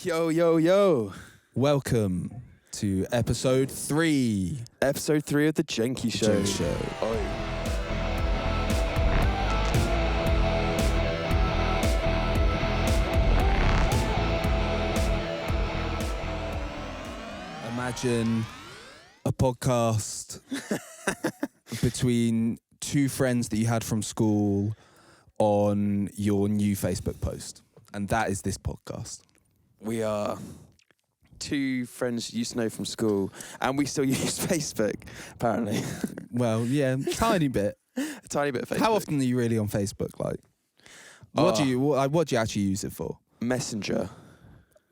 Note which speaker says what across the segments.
Speaker 1: Yo, yo, yo.
Speaker 2: Welcome to episode 3.
Speaker 1: Episode 3 of the Jenkii Show.
Speaker 2: Jenkii Show.
Speaker 1: Oi.
Speaker 2: Imagine a podcast between two friends that you had from school on your new Facebook post. And that is this podcast.
Speaker 1: We are two friends you used to know from school, and we still use Facebook, apparently.
Speaker 2: Well, yeah, tiny bit.
Speaker 1: A tiny bit of Facebook.
Speaker 2: How often are you really on Facebook? Like, what do you actually use it for?
Speaker 1: Messenger.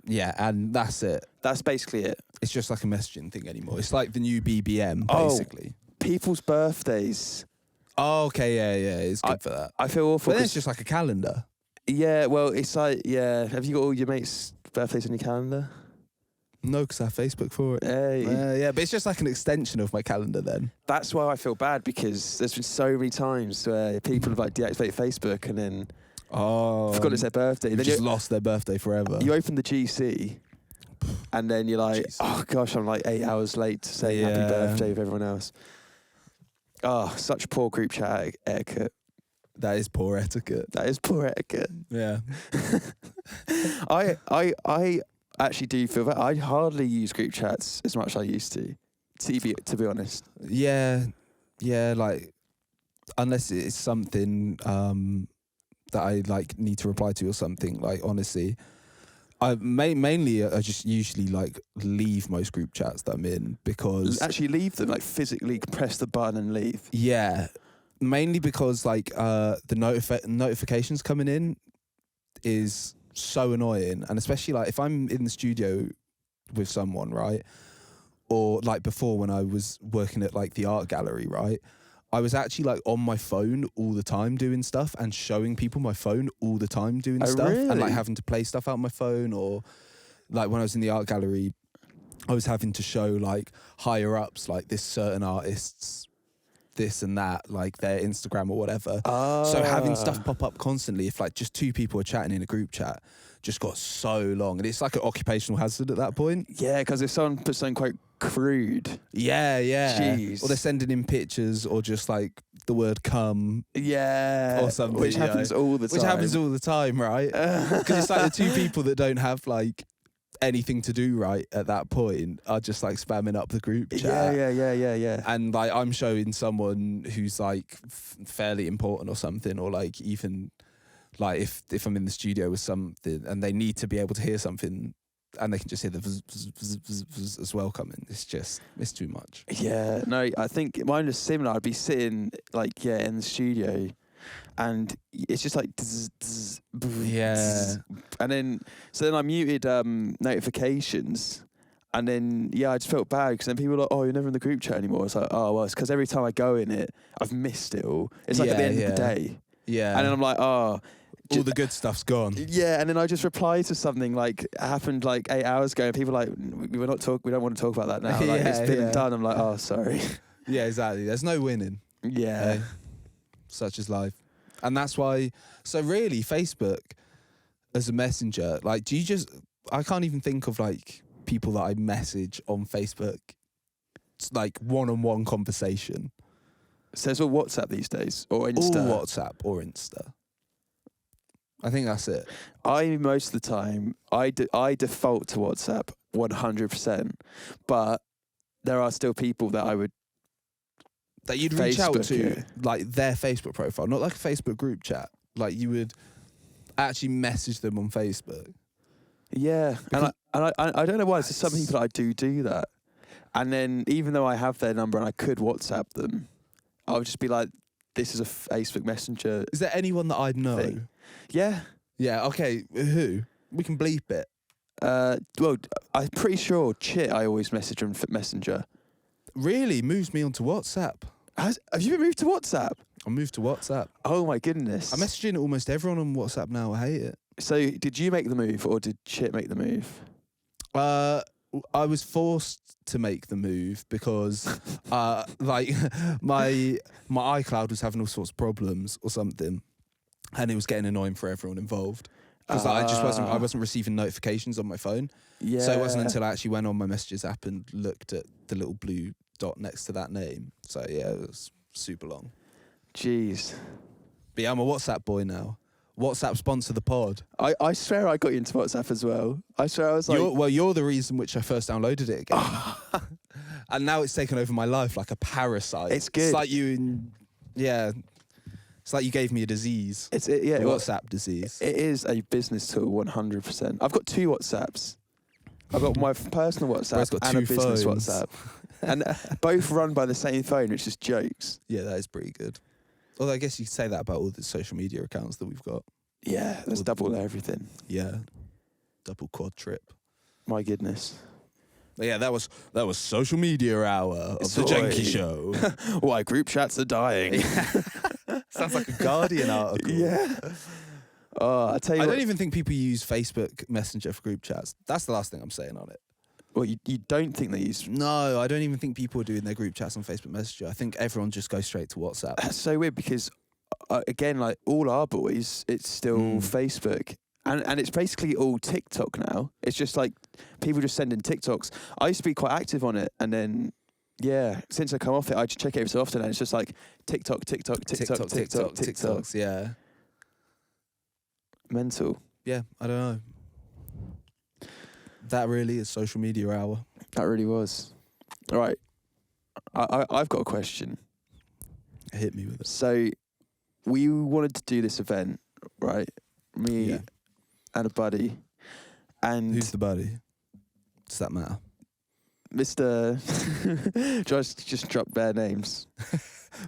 Speaker 2: Yeah, and that's it.
Speaker 1: That's basically it.
Speaker 2: It's just like a messaging thing anymore. It's like the new BBM,
Speaker 1: Oh.
Speaker 2: basically.
Speaker 1: People's birthdays.
Speaker 2: Oh, okay, yeah, it's good for that.
Speaker 1: I feel awful.
Speaker 2: But then
Speaker 1: 'cause-
Speaker 2: it's just like a calendar.
Speaker 1: yeah, well, it's like, yeah. Have you got all your mates' birthdays on your calendar?
Speaker 2: No, because I have Facebook for it.
Speaker 1: Hey.
Speaker 2: Yeah, but it's just like an extension of my calendar then.
Speaker 1: That's why I feel bad, because there's been so many times where people have like deactivated Facebook and then forgot it's their birthday.
Speaker 2: You've
Speaker 1: Then
Speaker 2: just lost their birthday forever.
Speaker 1: you open the GC and then you're like,
Speaker 2: Jesus.
Speaker 1: oh gosh, I'm like 8 hours late to say happy
Speaker 2: Yeah.
Speaker 1: birthday with everyone else. Oh, such poor group chat etiquette.
Speaker 2: That is poor etiquette.
Speaker 1: That is poor etiquette.
Speaker 2: Yeah.
Speaker 1: I actually do feel that I hardly use group chats as much as I used to be honest.
Speaker 2: Yeah, like, unless it's something that I like need to reply to or something, like, honestly. I mainly I just usually like leave most group chats that I'm in because
Speaker 1: Actually leave them, like physically press the button and leave.
Speaker 2: yeah, mainly because like the notifications coming in is so annoying, and especially like if I'm in the studio with someone, right, or like before when I was working at like the art gallery, right, I was actually like on my phone all the time doing stuff and showing people my phone all the time doing stuff and
Speaker 1: really?
Speaker 2: like having to play stuff out on my phone, or like when I was in the art gallery I was having to show like higher ups like this certain artist's this and that, like their Instagram or whatever. So having stuff pop up constantly, if like just two people are chatting in a group chat, just got so long, and it's like an occupational hazard at that point.
Speaker 1: Yeah, because if someone puts something quite crude.
Speaker 2: Yeah.
Speaker 1: Jeez.
Speaker 2: Or they're sending in pictures or just like the word come.
Speaker 1: Yeah.
Speaker 2: Or something,
Speaker 1: Which
Speaker 2: you know.
Speaker 1: happens all the time.
Speaker 2: Which happens all the time, right? Because it's like the two people that don't have like anything to do right at that point are just like spamming up the group chat.
Speaker 1: Yeah.
Speaker 2: And like I'm showing someone who's like fairly important or something, or like even like if I'm in the studio with something and they need to be able to hear something and they can just hear the vzz as well coming. It's too much.
Speaker 1: Yeah, no, I think mine was similar. I'd be sitting like, in the studio and it's just like
Speaker 2: Yeah.
Speaker 1: and then I muted notifications, and then I just felt bad because then people were like, oh, you're never in the group chat anymore. It's like, oh well, it's because every time I go in it I've missed it all. It's like at the end of the day,
Speaker 2: Yeah.
Speaker 1: and then I'm like, oh,
Speaker 2: all the good stuff's gone.
Speaker 1: yeah, and then I just reply to something like happened like 8 hours ago, and people are like, we don't want to talk about that now. Like, it's been and done. I'm like, oh, sorry.
Speaker 2: Yeah, exactly. There's no winning.
Speaker 1: Yeah.
Speaker 2: Such is life. And that's why, so really Facebook as a messenger, like I can't even think of like people that I message on Facebook. It's like one-on-one conversation.
Speaker 1: So it's all WhatsApp these days, or Insta.
Speaker 2: All WhatsApp or Insta. I think that's it.
Speaker 1: Most of the time, I default to WhatsApp 100%, but there are still people that I would
Speaker 2: That you'd reach out
Speaker 1: Facebook
Speaker 2: to,
Speaker 1: it.
Speaker 2: like their Facebook profile, not like a Facebook group chat. Like you would actually message them on Facebook.
Speaker 1: Yeah, and I don't know why. There's some people that I do that, and then even though I have their number and I could WhatsApp them, I would just be like, "This is a Facebook Messenger."
Speaker 2: Is there anyone that I'd know?
Speaker 1: Thing. Yeah.
Speaker 2: Yeah. Okay. Who? We can bleep it.
Speaker 1: Well, I'm pretty sure Chit I always message on Messenger.
Speaker 2: Really moves me onto WhatsApp.
Speaker 1: Have you been moved to WhatsApp?
Speaker 2: I moved to WhatsApp.
Speaker 1: Oh my goodness!
Speaker 2: I'm messaging almost everyone on WhatsApp now. I hate it.
Speaker 1: So, did you make the move, or did Chit make the move?
Speaker 2: I was forced to make the move because, like, my iCloud was having all sorts of problems or something, and it was getting annoying for everyone involved. because I wasn't receiving notifications on my phone.
Speaker 1: Yeah.
Speaker 2: So it wasn't until I actually went on my messages app and looked at the little blue dot next to that name. So yeah, it was super long.
Speaker 1: Jeez.
Speaker 2: But yeah, I'm a WhatsApp boy now. WhatsApp sponsor the pod.
Speaker 1: I swear I got you into WhatsApp as well. I swear I was like...
Speaker 2: You're the reason which I first downloaded it again. And now it's taken over my life like a parasite.
Speaker 1: It's good.
Speaker 2: It's like it's like you gave me a disease. WhatsApp disease.
Speaker 1: It is a business tool, 100%. I've got 2 WhatsApps. I've got my personal WhatsApp
Speaker 2: got
Speaker 1: and a
Speaker 2: 2
Speaker 1: business
Speaker 2: phones.
Speaker 1: WhatsApp. And both run by the same phone, which is jokes.
Speaker 2: Yeah, that is pretty good. Although I guess you could say that about all the social media accounts that we've got.
Speaker 1: Yeah, there's double everything.
Speaker 2: Yeah. Double quad trip.
Speaker 1: My goodness.
Speaker 2: But yeah, that was social media hour of the Jenkii show.
Speaker 1: Why group chats are dying.
Speaker 2: Sounds like a Guardian article.
Speaker 1: Yeah. Oh, I tell you
Speaker 2: I
Speaker 1: what.
Speaker 2: don't even think people use Facebook Messenger for group chats. That's the last thing I'm saying on it.
Speaker 1: Well, you don't think they use...
Speaker 2: No, I don't even think people are doing their group chats on Facebook Messenger. I think everyone just goes straight to WhatsApp.
Speaker 1: That's so weird because, again, like all our boys, it's still Facebook. And it's basically all TikTok now. It's just like people just sending TikToks. I used to be quite active on it. And then, yeah, since I come off it, I just check it every so often. And it's just like TikTok.
Speaker 2: TikToks, yeah.
Speaker 1: Mental.
Speaker 2: Yeah, I don't know. That really is social media hour.
Speaker 1: That really was. All right. I've got a question.
Speaker 2: Hit me with it.
Speaker 1: So we wanted to do this event, right? Me and a buddy. And
Speaker 2: who's the buddy? Does that matter?
Speaker 1: Mr. just drop bare names.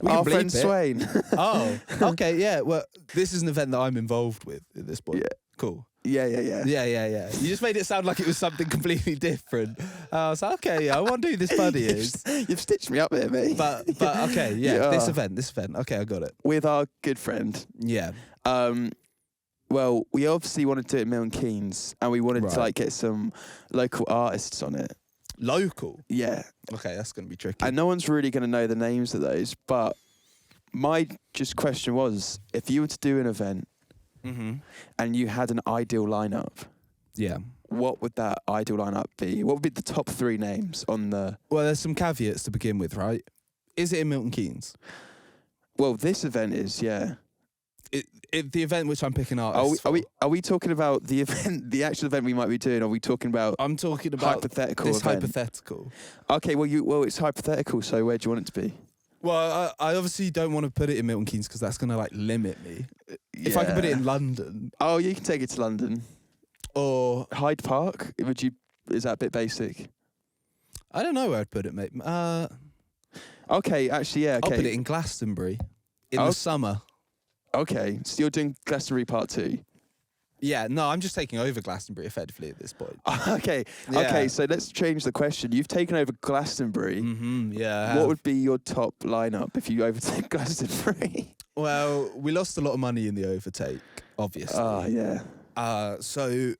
Speaker 2: Our
Speaker 1: friend Swain.
Speaker 2: Oh, okay, yeah. Well, this is an event that I'm involved with at this point.
Speaker 1: Yeah.
Speaker 2: Cool.
Speaker 1: Yeah.
Speaker 2: You just made it sound like it was something completely different. I was like, okay, I wonder who this buddy is.
Speaker 1: You've stitched me up here, mate.
Speaker 2: But okay, yeah, this event. Okay, I got it.
Speaker 1: With our good friend.
Speaker 2: Yeah.
Speaker 1: Well, we obviously wanted to do it at Milton Keynes, and we wanted to like get some local artists on it.
Speaker 2: Local?
Speaker 1: Yeah.
Speaker 2: Okay, that's going to be tricky.
Speaker 1: And no one's really going to know the names of those, but my just question was, if you were to do an event and you had an ideal lineup, what would that ideal lineup be? What would be the top 3 names on the...
Speaker 2: Well, there's some caveats to begin with, right? Is it in Milton Keynes?
Speaker 1: Well, this event is, yeah.
Speaker 2: The event which I'm picking artists
Speaker 1: are we talking about the event, the actual event we might be doing? Or are we talking about?
Speaker 2: I'm talking about
Speaker 1: hypothetical.
Speaker 2: This
Speaker 1: event?
Speaker 2: hypothetical.
Speaker 1: Okay, well, it's hypothetical. So where do you want it to be?
Speaker 2: Well, I obviously don't want to put it in Milton Keynes because that's going to like limit me.
Speaker 1: Yeah.
Speaker 2: If I could put it in London.
Speaker 1: Oh, you can take it to London.
Speaker 2: Or
Speaker 1: Hyde Park. Is that a bit basic?
Speaker 2: I don't know where I'd put it, mate.
Speaker 1: Okay, actually, yeah. Okay.
Speaker 2: I'll put it in Glastonbury in the summer.
Speaker 1: Okay, so you're doing Glastonbury Part 2?
Speaker 2: Yeah, no, I'm just taking over Glastonbury effectively at this point.
Speaker 1: Okay, so let's change the question. You've taken over Glastonbury.
Speaker 2: Yeah.
Speaker 1: What would be your top lineup if you overtake Glastonbury?
Speaker 2: Well, we lost a lot of money in the overtake, obviously.
Speaker 1: Yeah.
Speaker 2: So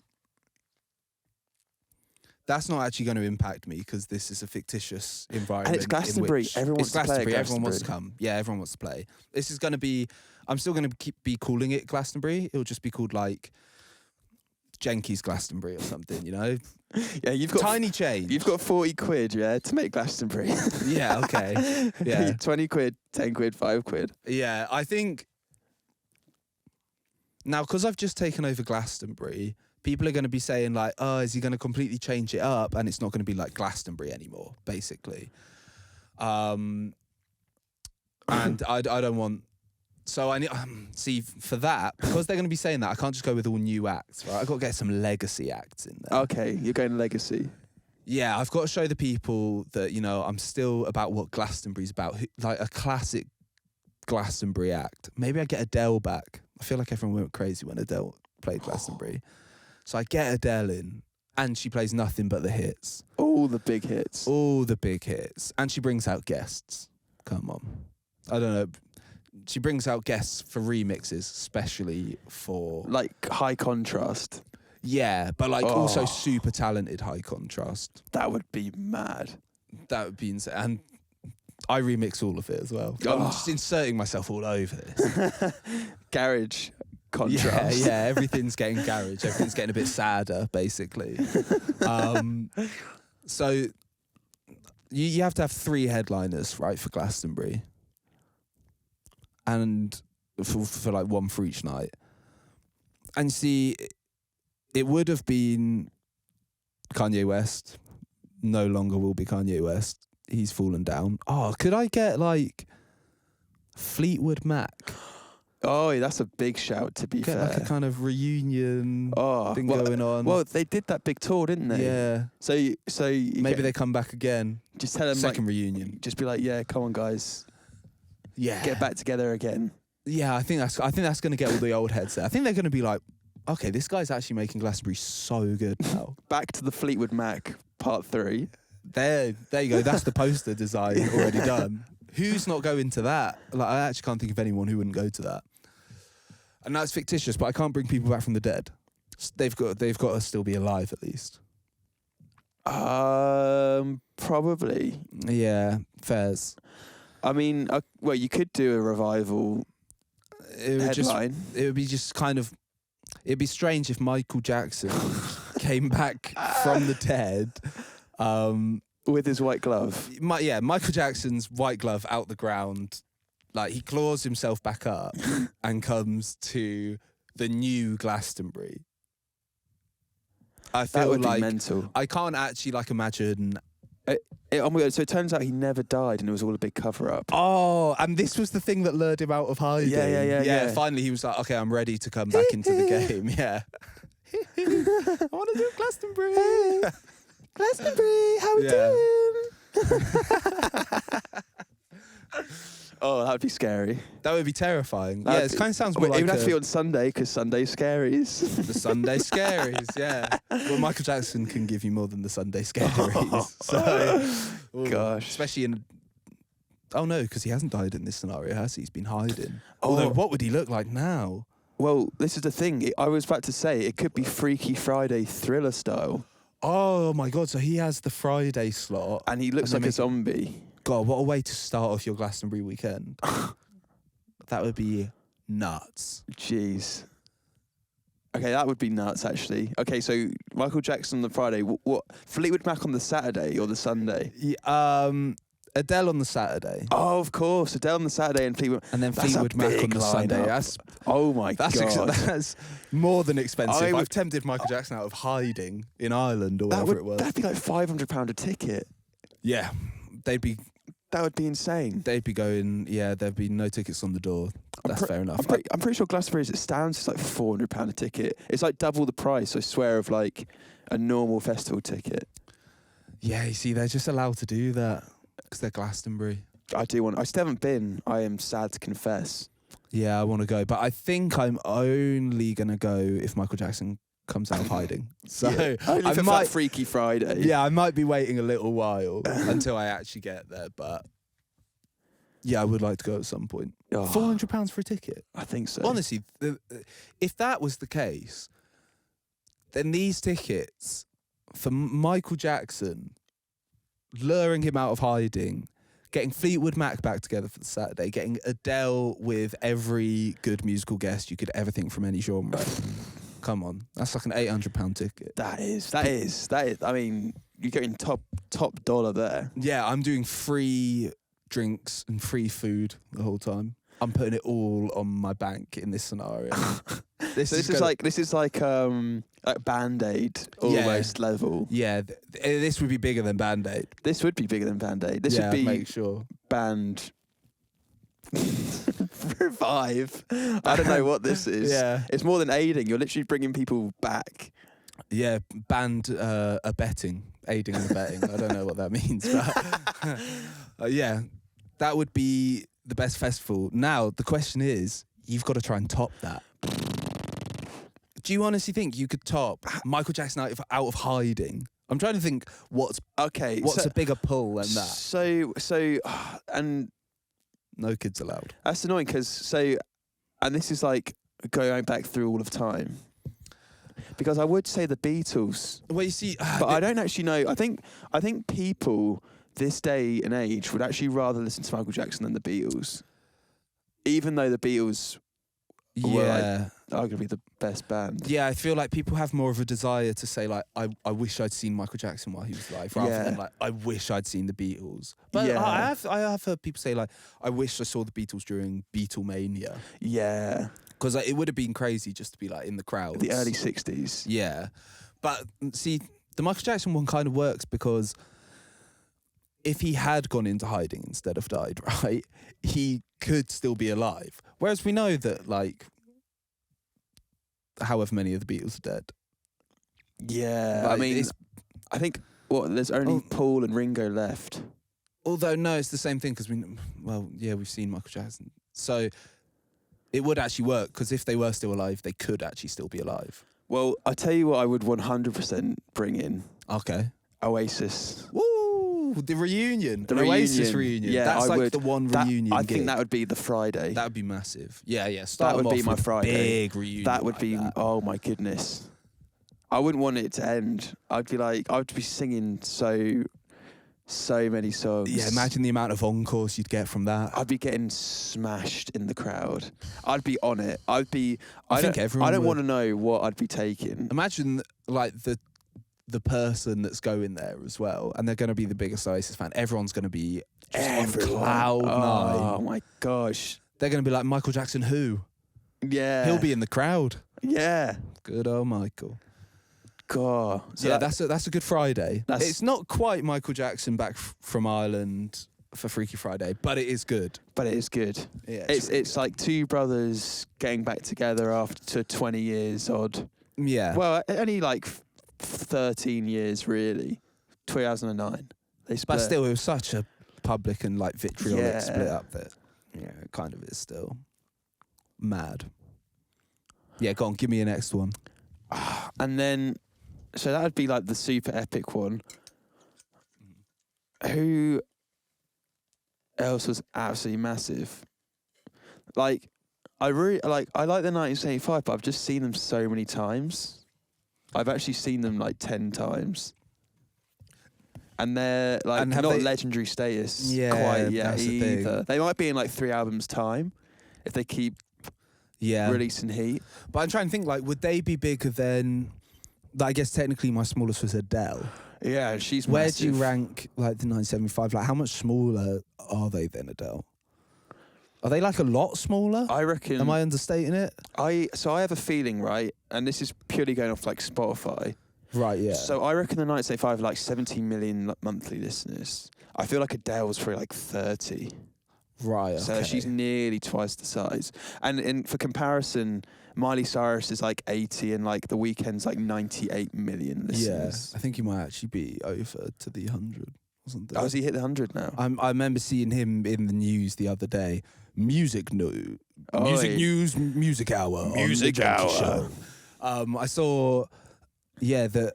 Speaker 2: that's not actually going to impact me because this is a fictitious environment.
Speaker 1: And it's Glastonbury. Everyone wants to play.
Speaker 2: Everyone wants to come. Yeah, everyone wants to play. This is going to be... I'm still going to be calling it Glastonbury. It'll just be called like Jenkii's Glastonbury or something, you know?
Speaker 1: Yeah, you've got...
Speaker 2: Tiny change.
Speaker 1: You've got 40 quid, yeah, to make Glastonbury.
Speaker 2: Yeah, okay. Yeah.
Speaker 1: 20 quid, 10 quid, 5 quid.
Speaker 2: Yeah, I think... Now, because I've just taken over Glastonbury, people are going to be saying like, oh, is he going to completely change it up? And it's not going to be like Glastonbury anymore, basically. And I don't want... So I need see for that, because they're going to be saying that, I can't just go with all new acts, right? I've got to get some legacy acts in there.
Speaker 1: Okay, you're going legacy.
Speaker 2: Yeah, I've got to show the people that, you know, I'm still about what Glastonbury's about, like a classic Glastonbury act. Maybe I get Adele back. I feel like everyone went crazy when Adele played Glastonbury. So I get Adele in, and she plays nothing but the hits.
Speaker 1: All the big hits.
Speaker 2: All the big hits. And she brings out guests. Come on. I don't know. She brings out guests for remixes, especially for...
Speaker 1: Like high contrast.
Speaker 2: Yeah, but like also super talented high contrast.
Speaker 1: That would be mad.
Speaker 2: That would be insane. And I remix all of it as well. I'm just inserting myself all over this.
Speaker 1: Garage. contrast.
Speaker 2: Yeah, everything's getting garage. Everything's getting a bit sadder, basically. So you have to have 3 headliners, right, for Glastonbury, and for like one for each night. And see, it would have been Kanye West. No longer will be Kanye West. He's fallen down. Oh, could I get like Fleetwood Mac?
Speaker 1: Oh, that's a big shout, to be
Speaker 2: Get
Speaker 1: fair.
Speaker 2: like a kind of reunion thing going on.
Speaker 1: Well, they did that big tour, didn't they?
Speaker 2: Yeah.
Speaker 1: So
Speaker 2: Maybe they come back again.
Speaker 1: just tell them
Speaker 2: Second
Speaker 1: like,
Speaker 2: reunion.
Speaker 1: just be like, yeah, come on, guys,
Speaker 2: Yeah.
Speaker 1: get back together again.
Speaker 2: Yeah, I think that's going to get all the old heads there. I think they're going to be like, okay, this guy's actually making Glastonbury so good now.
Speaker 1: Back to the Fleetwood Mac Part 3.
Speaker 2: There you go. That's the poster design already done. Who's not going to that? Like, I actually can't think of anyone who wouldn't go to that. And that's fictitious, but I can't bring people back from the dead. They've got to still be alive at least.
Speaker 1: Probably.
Speaker 2: Yeah, fairs.
Speaker 1: I mean, well, you could do a revival headline.
Speaker 2: It would be just kind of. It'd be strange if Michael Jackson came back from the dead.
Speaker 1: With his white glove.
Speaker 2: Michael Jackson's white glove out the ground. Like, he claws himself back up and comes to the new Glastonbury. I feel
Speaker 1: That would
Speaker 2: like
Speaker 1: be mental.
Speaker 2: I can't actually imagine.
Speaker 1: Oh my God, so it turns out he never died and it was all a big cover-up.
Speaker 2: Oh, and this was the thing that lured him out of hiding.
Speaker 1: Yeah.
Speaker 2: Finally, he was like, okay, I'm ready to come back into the game. Yeah. I want to do Glastonbury.
Speaker 1: Glastonbury, how we doing? Oh, that would be scary.
Speaker 2: That would be terrifying. Yeah, it kind of sounds more
Speaker 1: It
Speaker 2: like
Speaker 1: would have to be on Sunday because Sunday scaries.
Speaker 2: the Sunday Scaries, yeah. Well, Michael Jackson can give you more than the Sunday Scaries. So,
Speaker 1: Gosh.
Speaker 2: especially in. Oh no, because he hasn't died in this scenario, has he? He's been hiding. Although, what would he look like now?
Speaker 1: Well, this is the thing. I was about to say it could be Freaky Friday Thriller style.
Speaker 2: Oh my God! So he has the Friday slot,
Speaker 1: And he looks like a zombie.
Speaker 2: God, what a way to start off your Glastonbury weekend. That would be nuts.
Speaker 1: Jeez. Okay, that would be nuts, actually. Okay, so Michael Jackson on the Friday. What Fleetwood Mac on the Saturday or the Sunday?
Speaker 2: Adele on the Saturday.
Speaker 1: Oh, of course. Adele on the Saturday and Fleetwood.
Speaker 2: And then
Speaker 1: That's
Speaker 2: Fleetwood
Speaker 1: a
Speaker 2: Mac on
Speaker 1: big
Speaker 2: the Sunday.
Speaker 1: lineup. Oh my God.
Speaker 2: That's more than expensive.
Speaker 1: I
Speaker 2: I've tempted Michael Jackson out of hiding in Ireland or
Speaker 1: That
Speaker 2: wherever it was.
Speaker 1: That'd be like £500 a ticket.
Speaker 2: Yeah,
Speaker 1: That would be insane.
Speaker 2: they'd be going. Yeah, there'd be no tickets on the door. That's fair enough.
Speaker 1: I'm pretty sure Glastonbury, as it stands, is like £400 a ticket. It's like double the price, I swear, of like a normal festival ticket.
Speaker 2: Yeah, you see, they're just allowed to do that because they're Glastonbury.
Speaker 1: I still haven't been. I am sad to confess.
Speaker 2: Yeah, I want to go, but I think I'm only gonna go if Michael Jackson comes out of hiding. So
Speaker 1: Yeah, only
Speaker 2: I
Speaker 1: for
Speaker 2: might.
Speaker 1: Freaky Friday.
Speaker 2: Yeah, I might be waiting a little while until I actually get there, but yeah, I would like to go at some point.
Speaker 1: Oh,
Speaker 2: £400 for a ticket.
Speaker 1: I think so.
Speaker 2: Honestly, if that was the case, then these tickets for Michael Jackson, luring him out of hiding, getting Fleetwood Mac back together for the Saturday, getting Adele with every good musical guest you could ever think from any genre. Come on, that's like an £800 ticket.
Speaker 1: That is. I mean, you're getting top dollar there.
Speaker 2: Yeah, I'm doing free drinks and free food the whole time. I'm putting it all on my bank in this scenario. This is like Band-Aid almost level. Yeah, this would be bigger than Band-Aid.
Speaker 1: This would be bigger than Band-Aid. This would be
Speaker 2: make sure.
Speaker 1: Band Revive. I don't know what this is.
Speaker 2: Yeah.
Speaker 1: It's more than aiding. You're literally bringing people back.
Speaker 2: Yeah, band abetting, aiding and abetting. I don't know what that means, but yeah, that would be the best festival. Now, the question is, you've got to try and top that. Do you honestly think you could top Michael Jackson out of hiding? I'm trying to think what's a bigger pull than that.
Speaker 1: So, and
Speaker 2: no kids allowed.
Speaker 1: that's annoying because and this is like going back through all of time. Because I would say the Beatles.
Speaker 2: Well, you see,
Speaker 1: but I don't actually know. I think people this day and age would actually rather listen to Michael Jackson than the Beatles. Even though the Beatles were
Speaker 2: Yeah.
Speaker 1: arguably the best band.
Speaker 2: Yeah, I feel like people have more of a desire to say like, I wish I'd seen Michael Jackson while he was alive, rather than like, I wish I'd seen the Beatles. But
Speaker 1: Yeah.
Speaker 2: I have heard people say like, I wish I saw the Beatles during Beatlemania,
Speaker 1: Yeah.
Speaker 2: because like, it would have been crazy just to be like in the crowd.
Speaker 1: The early 60s.
Speaker 2: Yeah, but see, the Michael Jackson one kind of works because if he had gone into hiding instead of died, right, he could still be alive. Whereas we know that, like, however many of the Beatles are dead.
Speaker 1: Yeah.
Speaker 2: Like,
Speaker 1: I mean, I think, there's only Paul and Ringo left.
Speaker 2: Although, no, it's the same thing because we've seen Michael Jackson. So it would actually work because if they were still alive, they could actually still be alive.
Speaker 1: Well, I tell you what I would 100% bring in.
Speaker 2: Okay.
Speaker 1: Oasis.
Speaker 2: Woo! The reunion.
Speaker 1: The
Speaker 2: Oasis reunion.
Speaker 1: Yeah,
Speaker 2: That's
Speaker 1: I
Speaker 2: like
Speaker 1: would.
Speaker 2: the one reunion
Speaker 1: I
Speaker 2: gig.
Speaker 1: think that would be the Friday.
Speaker 2: That would be massive. Yeah.
Speaker 1: That would be my Friday.
Speaker 2: Big reunion.
Speaker 1: That would
Speaker 2: like
Speaker 1: be,
Speaker 2: that.
Speaker 1: oh my goodness. I wouldn't want it to end. I'd be singing so many songs.
Speaker 2: Yeah, imagine the amount of encores you'd get from that.
Speaker 1: I'd be getting smashed in the crowd. I'd be on it. I
Speaker 2: think everyone
Speaker 1: I don't
Speaker 2: would.
Speaker 1: want to know what I'd be taking.
Speaker 2: Imagine like the person that's going there as well, and they're going to be the biggest Oasis fan. Everyone's going to be just on cloud nine.
Speaker 1: Oh my gosh.
Speaker 2: They're going to be like, Michael Jackson who?
Speaker 1: Yeah.
Speaker 2: He'll be in the crowd.
Speaker 1: Yeah.
Speaker 2: Good old Michael.
Speaker 1: God. So
Speaker 2: yeah, that's a good Friday.
Speaker 1: That's-
Speaker 2: It's not quite Michael Jackson back from Ireland for Freaky Friday, but it is good.
Speaker 1: But it is good.
Speaker 2: Yeah,
Speaker 1: It's like two brothers getting back together after 20 years odd.
Speaker 2: Yeah.
Speaker 1: Well, only like 13 years really. 2009. They split.
Speaker 2: But still, it was such a public and like vitriolic
Speaker 1: Yeah.
Speaker 2: split up that it kind of is still mad. Yeah, go on, give me your next one.
Speaker 1: And then, so that would be like the super epic one. Who else was absolutely massive? Like, I like the 1975, but I've just seen them so many times. I've actually seen them like 10 times. And they're like
Speaker 2: And have
Speaker 1: not
Speaker 2: they-
Speaker 1: legendary status
Speaker 2: Yeah,
Speaker 1: quite yet
Speaker 2: that's the thing.
Speaker 1: either. They might be in like 3 albums time if they keep releasing heat.
Speaker 2: But I'm trying to think, like, would they be bigger than? I guess technically my smallest was Adele.
Speaker 1: Yeah, she's
Speaker 2: Where
Speaker 1: massive.
Speaker 2: do you rank like the 975? Like, how much smaller are they than Adele? Are they like a lot smaller?
Speaker 1: I reckon.
Speaker 2: Am I understating it?
Speaker 1: I have a feeling, right, and this is purely going off like Spotify.
Speaker 2: Right, yeah.
Speaker 1: So I reckon the 1975 have like 17 million monthly listeners. I feel like Adele's probably like 30.
Speaker 2: Right, okay.
Speaker 1: So she's nearly twice the size. And for comparison, Miley Cyrus is like 80 and like The Weeknd's like 98 million listeners.
Speaker 2: Yeah, I think he might actually be over to the 100 or something.
Speaker 1: Oh, has he hit the 100 now?
Speaker 2: I remember seeing him in the news the other day. Music news, music hour,
Speaker 1: Music
Speaker 2: on the Jenkii
Speaker 1: hour.
Speaker 2: Show. I saw, that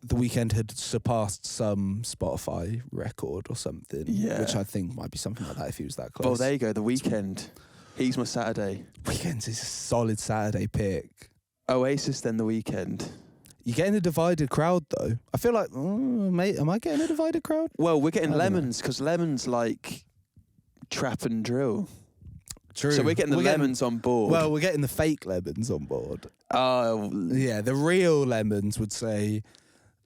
Speaker 2: The Weeknd had surpassed some Spotify record or something.
Speaker 1: Yeah.
Speaker 2: Which I think might be something like that if he was that
Speaker 1: Oh,
Speaker 2: close.
Speaker 1: there you go, The Weeknd. He's my Saturday.
Speaker 2: Weeknd is a solid Saturday pick.
Speaker 1: Oasis, then The Weeknd.
Speaker 2: You're getting a divided crowd though. I feel like, mate, am I getting a divided crowd?
Speaker 1: Well, we're getting
Speaker 2: I don't know.
Speaker 1: Lemons because Lemons like trap and drill.
Speaker 2: True.
Speaker 1: So we're getting the Lemons on board.
Speaker 2: Well, we're getting the fake Lemons on board.
Speaker 1: Oh,
Speaker 2: Yeah, the real Lemons would say,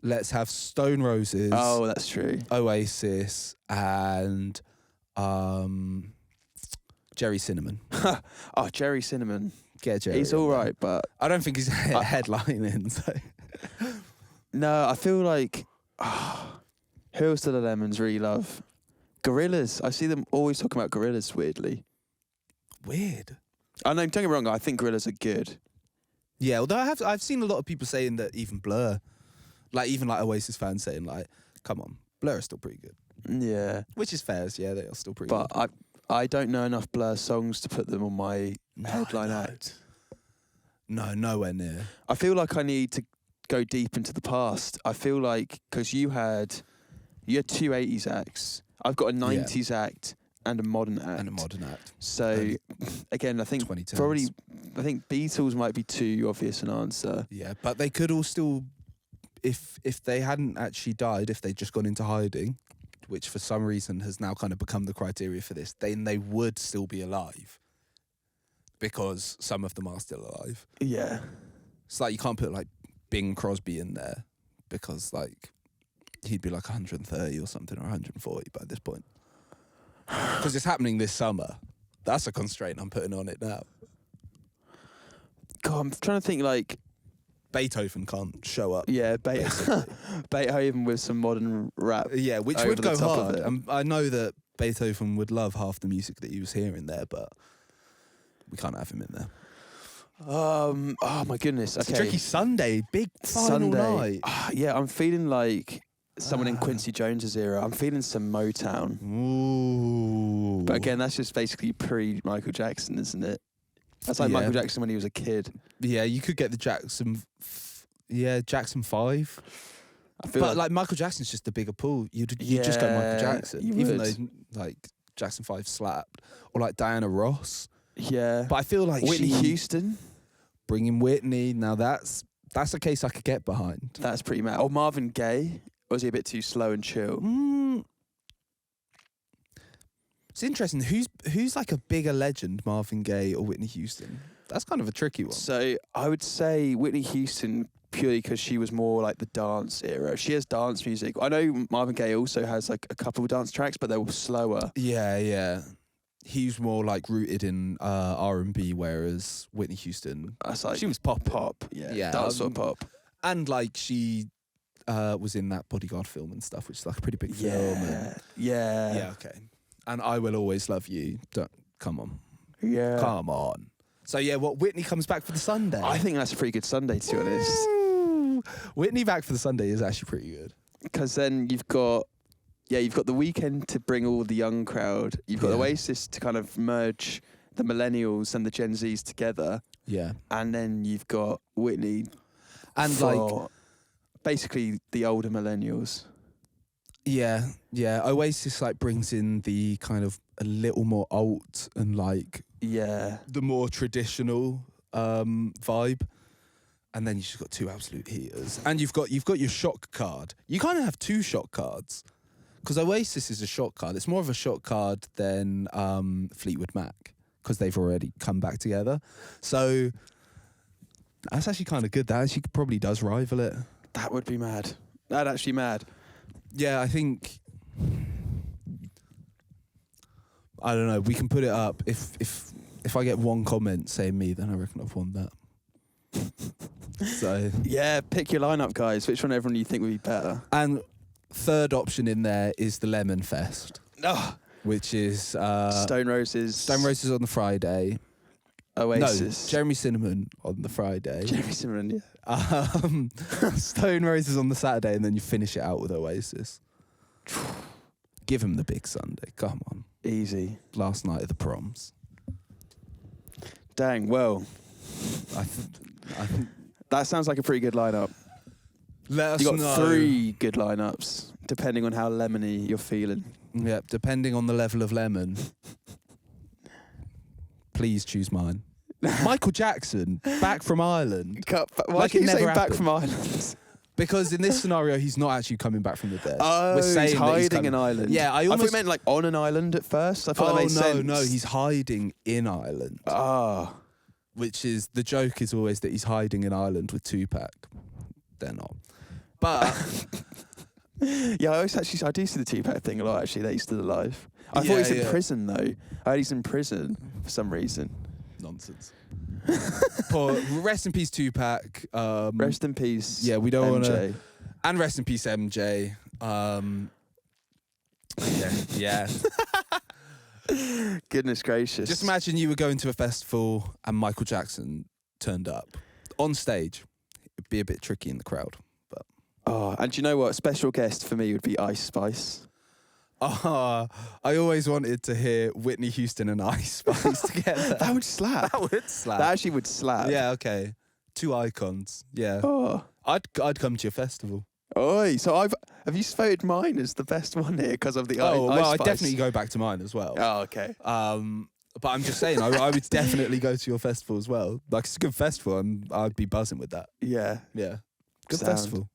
Speaker 2: let's have Stone Roses,
Speaker 1: oh, that's true.
Speaker 2: Oasis, and Jerry Cinnamon.
Speaker 1: Oh, Jerry Cinnamon.
Speaker 2: Get Jerry.
Speaker 1: He's
Speaker 2: on
Speaker 1: all
Speaker 2: there.
Speaker 1: right, but
Speaker 2: I don't think he's headlining. So.
Speaker 1: no, I feel like who else do the Lemons really love? Gorillas. I see them always talking about Gorillas. Weirdly,
Speaker 2: Weird.
Speaker 1: I know. Don't get me wrong. I think Gorillas are good.
Speaker 2: Yeah, although I've seen a lot of people saying that even Blur, like even like Oasis fans saying like, come on, Blur is still pretty good.
Speaker 1: Yeah,
Speaker 2: Which is fair. Yeah, they are still pretty
Speaker 1: but
Speaker 2: good.
Speaker 1: I don't know enough Blur songs to put them on my headline act.
Speaker 2: No, nowhere near.
Speaker 1: I feel like I need to go deep into the past. I feel like because you had two 80s acts. I've got a 90s act and a modern act.
Speaker 2: And a modern act.
Speaker 1: So again, I think
Speaker 2: 2010s.
Speaker 1: probably I think Beatles might be too obvious an answer.
Speaker 2: Yeah, but they could all still, if they hadn't actually died, if they'd just gone into hiding, which for some reason has now kind of become the criteria for this, then they would still be alive. because some of them are still alive.
Speaker 1: Yeah.
Speaker 2: It's like you can't put like Bing Crosby in there because like he'd be like 130 or something, or 140 by this point. Because it's happening this summer. That's a constraint I'm putting on it now.
Speaker 1: God, I'm trying to think like...
Speaker 2: Beethoven can't show up.
Speaker 1: Yeah, Beethoven with some modern rap.
Speaker 2: Yeah, which
Speaker 1: over
Speaker 2: would
Speaker 1: the
Speaker 2: go
Speaker 1: top of
Speaker 2: hard.
Speaker 1: it.
Speaker 2: And I know that Beethoven would love half the music that he was hearing there, but we can't have him in there.
Speaker 1: Oh my goodness.
Speaker 2: It's
Speaker 1: Okay.
Speaker 2: a tricky Sunday, big final night.
Speaker 1: Yeah, I'm feeling like someone in Quincy Jones's era. I'm feeling some Motown.
Speaker 2: Ooh.
Speaker 1: But again, that's just basically pre-Michael Jackson, isn't it? That's like Michael Jackson when he was a kid.
Speaker 2: Yeah, you could get the Jackson 5.
Speaker 1: I feel
Speaker 2: But like Michael Jackson's just the bigger pool. You just go Michael Jackson,
Speaker 1: you
Speaker 2: even
Speaker 1: would.
Speaker 2: though like Jackson 5 slapped, or like Diana Ross.
Speaker 1: Yeah.
Speaker 2: But I feel like
Speaker 1: Whitney Houston.
Speaker 2: bringing Whitney. Now that's a case I could get behind.
Speaker 1: That's pretty mad. Or Marvin Gaye. Or was he a bit too slow and chill?
Speaker 2: It's interesting. Who's like a bigger legend, Marvin Gaye or Whitney Houston? That's kind of a tricky one.
Speaker 1: So I would say Whitney Houston purely because she was more like the dance era. She has dance music. I know Marvin Gaye also has like a couple of dance tracks, but they were slower.
Speaker 2: Yeah. He's more like rooted in R&B, whereas Whitney Houston,
Speaker 1: That's like
Speaker 2: she was pop.
Speaker 1: Yeah, dance sort of pop.
Speaker 2: And like she was in that Bodyguard film and stuff, which is like a pretty big film. And
Speaker 1: Yeah.
Speaker 2: Okay. And I Will Always Love You. Come on.
Speaker 1: Yeah.
Speaker 2: Come on. So yeah, Whitney comes back for the Sunday.
Speaker 1: I think that's a pretty good Sunday, to be honest.
Speaker 2: Ooh. Whitney back for the Sunday is actually pretty good.
Speaker 1: Because then you've got the weekend to bring all the young crowd. You've got Oasis to kind of merge the millennials and the Gen Zs together.
Speaker 2: Yeah.
Speaker 1: And then you've got Whitney
Speaker 2: And
Speaker 1: for
Speaker 2: like
Speaker 1: basically the older millennials.
Speaker 2: Yeah. Oasis like brings in the kind of a little more alt and like the more traditional vibe. And then you just got two absolute heaters. And you've got your shock card. You kind of have two shock cards. Because Oasis is a shock card. It's more of a shock card than Fleetwood Mac. Because they've already come back together. So that's actually kind of good. That actually probably does rival it.
Speaker 1: That would be mad. That'd actually mad.
Speaker 2: Yeah, I think I don't know. We can put it up. If I get one comment saying me, then I reckon I've won that. So
Speaker 1: yeah, pick your lineup, guys. Which one everyone you think would be better?
Speaker 2: And third option in there is the Lemon Fest, which is
Speaker 1: Stone Roses.
Speaker 2: Stone Roses on the Friday.
Speaker 1: Oasis.
Speaker 2: No, Jeremy Cinnamon on the Friday.
Speaker 1: Jeremy Cinnamon, yeah.
Speaker 2: Stone Roses on the Saturday, and then you finish it out with Oasis. Give him the big Sunday. Come on.
Speaker 1: Easy.
Speaker 2: Last night of the proms.
Speaker 1: Dang, well.
Speaker 2: I think
Speaker 1: that sounds like a pretty good lineup.
Speaker 2: Let us
Speaker 1: You got
Speaker 2: know.
Speaker 1: 3 good lineups, depending on how lemony you're feeling.
Speaker 2: Yeah, depending on the level of lemon. Please choose mine. Michael Jackson, back from Ireland.
Speaker 1: Why
Speaker 2: Like
Speaker 1: keep
Speaker 2: it
Speaker 1: you saying
Speaker 2: never
Speaker 1: back
Speaker 2: happened.
Speaker 1: from Ireland?
Speaker 2: Because in this scenario, he's not actually coming back from the dead.
Speaker 1: Oh,
Speaker 2: We're saying
Speaker 1: he's
Speaker 2: that
Speaker 1: hiding in
Speaker 2: coming.
Speaker 1: Ireland.
Speaker 2: Yeah, I
Speaker 1: thought
Speaker 2: almost
Speaker 1: you meant like on an island at first. I thought that made sense.
Speaker 2: No, he's hiding in Ireland. Which is, the joke is always that he's hiding in Ireland with Tupac. They're not. But
Speaker 1: Yeah, I do see the Tupac thing a lot, actually, that he's still alive. I thought he's in prison, though. I heard he's in prison for some reason.
Speaker 2: nonsense. Rest in peace, Tupac.
Speaker 1: Rest in peace.
Speaker 2: Yeah, we don't want
Speaker 1: MJ.
Speaker 2: to. And rest in peace, MJ. Yeah.
Speaker 1: Goodness gracious.
Speaker 2: Just imagine you were going to a festival and Michael Jackson turned up on stage. It'd be a bit tricky in the crowd, but.
Speaker 1: Oh, and do you know what? Special guest for me would be Ice Spice.
Speaker 2: I always wanted to hear Whitney Houston and Ice Spice together.
Speaker 1: That would slap.
Speaker 2: That would slap.
Speaker 1: That actually would slap.
Speaker 2: Yeah, okay. Two icons. Yeah.
Speaker 1: Oh.
Speaker 2: I'd come to your festival.
Speaker 1: Oi, so have you voted mine as the best one here because of the Ice
Speaker 2: Well, I'd
Speaker 1: Spice?
Speaker 2: definitely go back to mine as well.
Speaker 1: Oh, okay.
Speaker 2: But I'm just saying, I would definitely go to your festival as well. Like, it's a good festival, and I'd be buzzing with that.
Speaker 1: Yeah.
Speaker 2: Yeah. Good
Speaker 1: Sound.
Speaker 2: festival.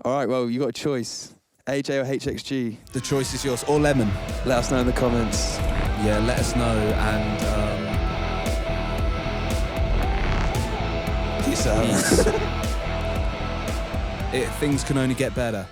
Speaker 1: All right, well, you got a choice. AJ or HXG?
Speaker 2: The choice is yours. Or Lemon.
Speaker 1: Let us know in the comments.
Speaker 2: Yeah, let us know. And
Speaker 1: Peace out.
Speaker 2: Things can only get better.